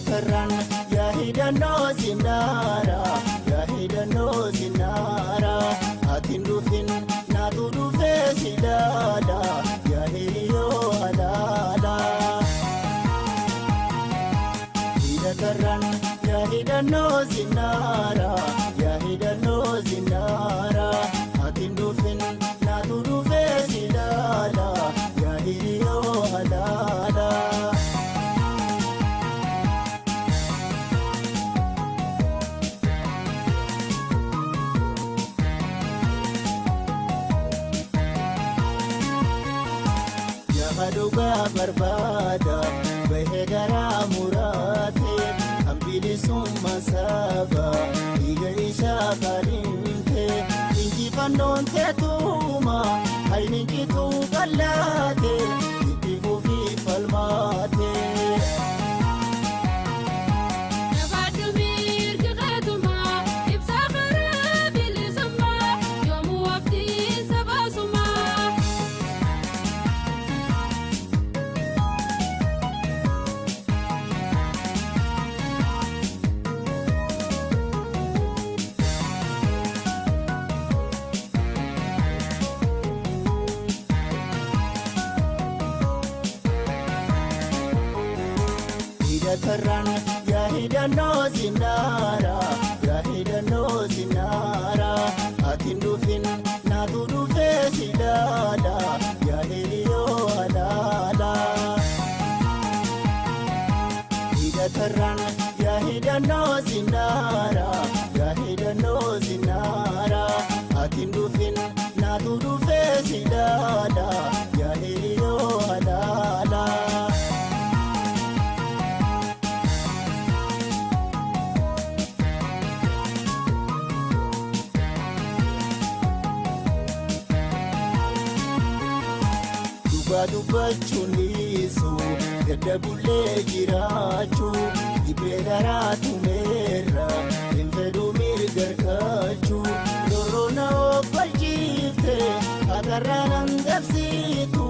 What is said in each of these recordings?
Terran ya hidano zinara ya hidano zinara atin dufin na dufe silada ya hiriyo alala Terran ya hidano zinara ya hidano zinara atin dufin na dufe silada ya hiriyo alala Aduga barbada behegara murate ambili summa saba iga isha kalinte inji pandon tetuma ainin kitu kallate itifu fi falmate Terran ya hidano zinara ya hidano zinara atin dufin na dufe silada ya hiriyo alala Terran ya hidano zinara ya hidano zinara atin dufin na dufe silada ya hiriyo alala Dubbachuu dhiisu gadda bullee jiraachuu dhibbee daraatu meerra hin fedhu mirga argachuu dorroo na obbaalchiifte akarraan hangabsiitu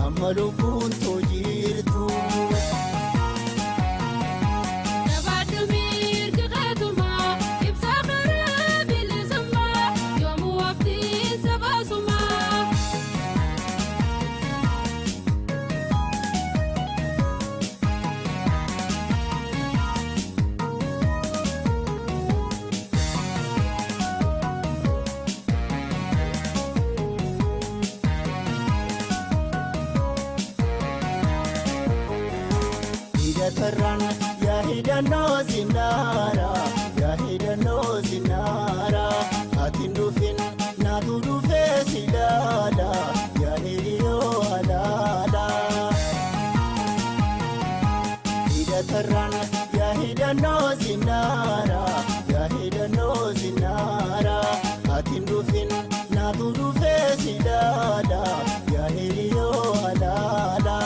amma lubbuun too jirtu. Terran ya hidano zinara ya hidano zinara atin dufin na dufe silada ya hiriyo alala Terran ya hidano zinara ya hidano zinara atin dufin na dufe silada ya hiriyo alala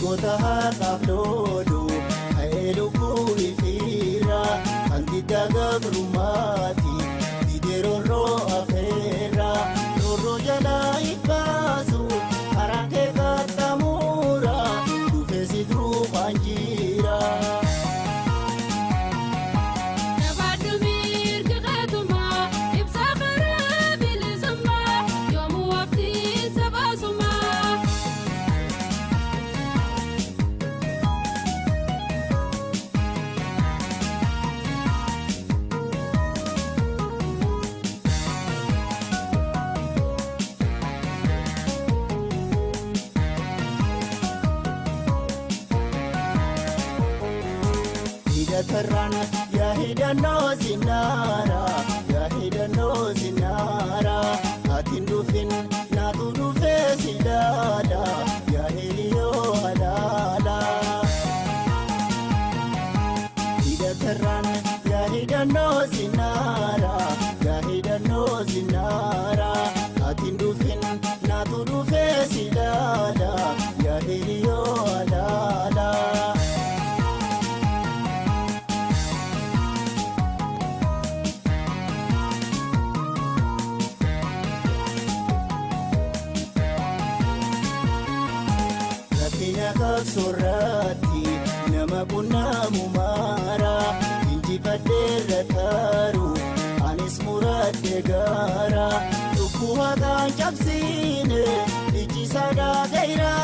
Kota kablolu haelu kuifira antidaga brumati dideroro afera roro jala ipasu arake katamura dufesi dru panjira Terran ya hidano zinara ya hidano zinara atin dufin na dufe silada ya hiriyo alala Terran ya hidano zinara ya hidano zinara atin dufin na dufe silada ya hiriyo alala qabsoorratti nama qunnamu maara injifadheerra taaru anis muradhe gaara dhukkuu haqaan cabsiine ijji sadaa gayraa